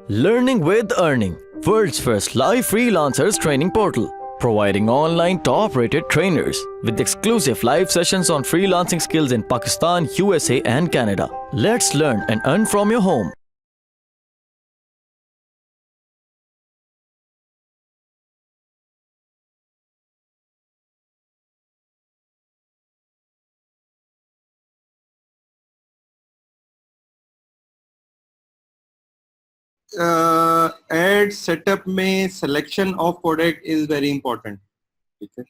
Learning with Earning, world's first live freelancers training portal, providing online top-rated trainers with exclusive live sessions on freelancing skills in Pakistan, USA and Canada. Let's learn and earn from your home. Ad setup में selection of product is very important. ठीक है,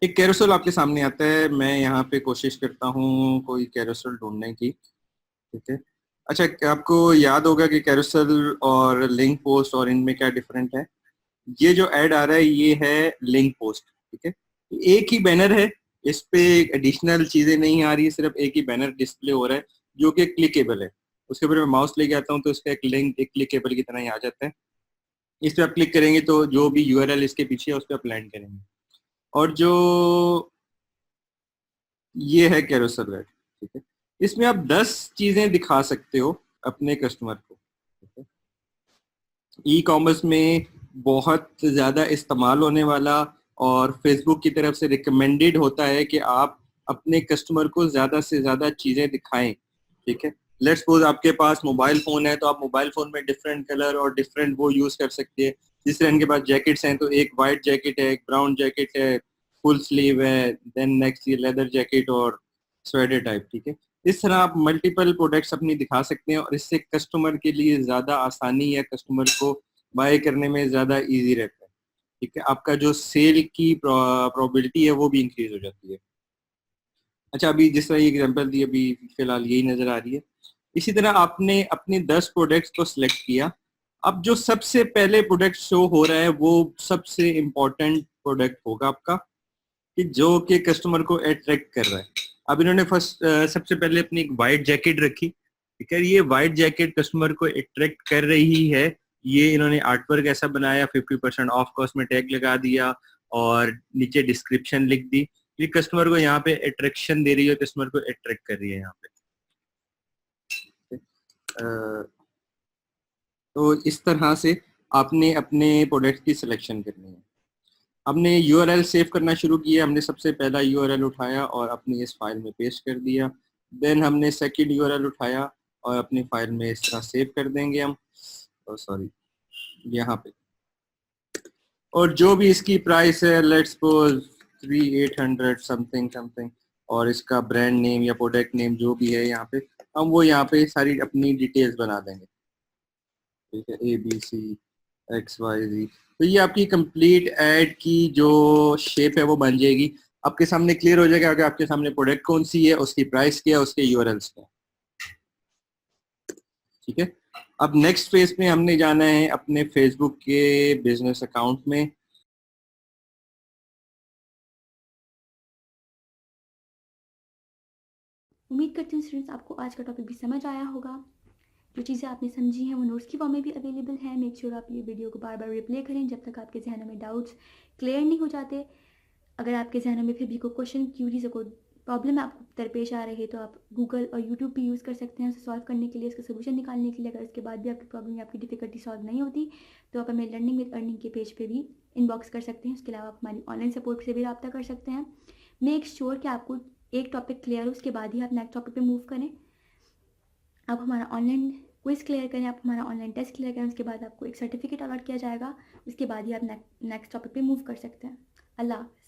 एक carousel आपके सामने आता है, मैं यहाँ पे कोशिश करता हूँ कोई कैरोसेल ढूंढने की। ठीक है, अच्छा आपको याद होगा कि कैरोसेल और लिंक पोस्ट और इनमें क्या डिफरेंट है। ये जो ऐड आ रहा है ये है लिंक पोस्ट। ठीक है, एक ही बैनर है, इस पे एडिशनल चीजें नहीं आ रही है, सिर्फ एक ही बैनर डिस्प्ले हो रहा है जो कि क्लिकेबल है। उसके ऊपर मैं माउस लेके आता हूँ तो इसका एक लिंक एक क्लिकेबल की तरह ही आ जाता है। इस पे आप क्लिक करेंगे तो जो भी यूआरएल इसके पीछे है उस पर आप लैंड करेंगे। और जो ये है कैरोसेल ऐड, ठीक है, इसमें आप 10 चीजें दिखा सकते हो अपने कस्टमर को। ठीक है, ई कॉमर्स में बहुत ज़्यादा इस्तेमाल होने वाला और फेसबुक की तरफ से रिकमेंडेड होता है कि आप अपने कस्टमर को ज़्यादा से ज़्यादा चीज़ें दिखाएं। ठीक है, लेट्स सपोज आपके पास मोबाइल फ़ोन है तो आप मोबाइल फ़ोन में डिफरेंट कलर और डिफरेंट वो यूज़ कर सकते हैं। जिस तरह इनके पास जैकेट्स हैं तो एक वाइट जैकेट है, एक ब्राउन जैकेट है, फुल स्लीव है, देन नेक्स्ट ये लेदर जैकेट और स्वेटर टाइप। ठीक है, इस तरह आप मल्टीपल प्रोडक्ट्स अपनी दिखा सकते हैं और इससे कस्टमर के लिए ज़्यादा आसानी या कस्टमर को बाय करने में ज़्यादा इजी रहता है। ठीक है, आपका जो सेल की प्रोबेबिलिटी है वो भी इंक्रीज हो जाती है। अच्छा, अभी जिस तरह ये एग्जांपल दी अभी फिलहाल यही नज़र आ रही है। इसी तरह आपने अपने 10 प्रोडक्ट्स को सिलेक्ट किया। अब जो सबसे पहले प्रोडक्ट शो हो रहा है वो सबसे इम्पोर्टेंट प्रोडक्ट होगा आपका, कि जो कि कस्टमर को अट्रैक्ट कर रहा है। अब इन्होंने फर्स्ट सबसे पहले अपनी एक वाइट जैकेट रखी। ठीक है, ये वाइट जैकेट कस्टमर को अट्रैक्ट कर रही है। ये इन्होंने आर्टवर्क ऐसा बनाया, 50% ऑफ कॉस्ट में टैग लगा दिया और नीचे डिस्क्रिप्शन लिख दी। ये कस्टमर को यहाँ पे अट्रैक्शन दे रही है, कस्टमर को अट्रैक्ट कर रही है यहाँ पे। तो इस तरह से आपने अपने प्रोडक्ट की सिलेक्शन करनी है। हमने यूआरएल सेव करना शुरू किया। हमने सबसे पहला यूआरएल उठाया और अपनी इस फाइल में पेस्ट कर दिया। देन हमने सेकंड यूआरएल उठाया और अपनी फाइल में इस तरह सेव कर देंगे हम, सॉरी यहाँ पे। और जो भी इसकी प्राइस है, लेट्स सपोज 3800 समथिंग समथिंग, और इसका ब्रांड नेम या प्रोडक्ट नेम जो भी है यहाँ पे, हम वो यहाँ पे सारी अपनी डिटेल्स बना देंगे। ठीक है, ABC XYZ। तो ये आपकी कंप्लीट ऐड की जो शेप है वो बन जाएगी। आपके सामने क्लियर हो जाएगा कि आपके सामने प्रोडक्ट कौन सी है, उसकी प्राइस क्या है, उसके यूआरएल्स क्या है। ठीक है, अब नेक्स्ट फेज में हमने जाना है अपने फेसबुक के बिजनेस अकाउंट में। उम्मीद करती हूँ स्टूडेंट्स आपको आज का टॉपिक भी समझ आया होगा। जो चीज़ें आपने समझी हैं वो नोट्स की फॉर्म में भी अवेलेबल हैं। मेक श्योर आप ये वीडियो को बार बार रिप्ले करें जब तक आपके जहनों में डाउट्स क्लियर नहीं हो जाते। अगर आपके जहनों में फिर भी कोई क्वेश्चन, क्यूरीज या कोई प्रॉब्लम आपको दरपेश आ रही है तो आप गूगल और यूट्यूब भी यूज़ कर सकते हैं उसे सॉल्व करने के लिए, इसका सोल्यूशन निकालने के लिए। अगर उसके बाद भी आपकी प्रॉब्लम या आपकी डिफिकल्टी सॉल्व नहीं होती तो आप हमें लर्निंग विद अर्निंग के पेज पे भी इनबॉक्स कर सकते हैं। उसके अलावा आप हमारी ऑनलाइन सपोर्ट से भी रब्ता कर सकते हैं। मेक श्योर कि आपको एक टॉपिक क्लियर हो, उसके बाद ही आप नेक्स्ट टॉपिक पे मूव करें। आप हमारा ऑनलाइन क्विज क्लियर करें, आप हमारा ऑनलाइन टेस्ट क्लियर करें, उसके बाद आपको एक सर्टिफिकेट अलॉट किया जाएगा। उसके बाद ही आप नेक्स्ट टॉपिक पे मूव कर सकते हैं। अल्लाह हाफ़िज़।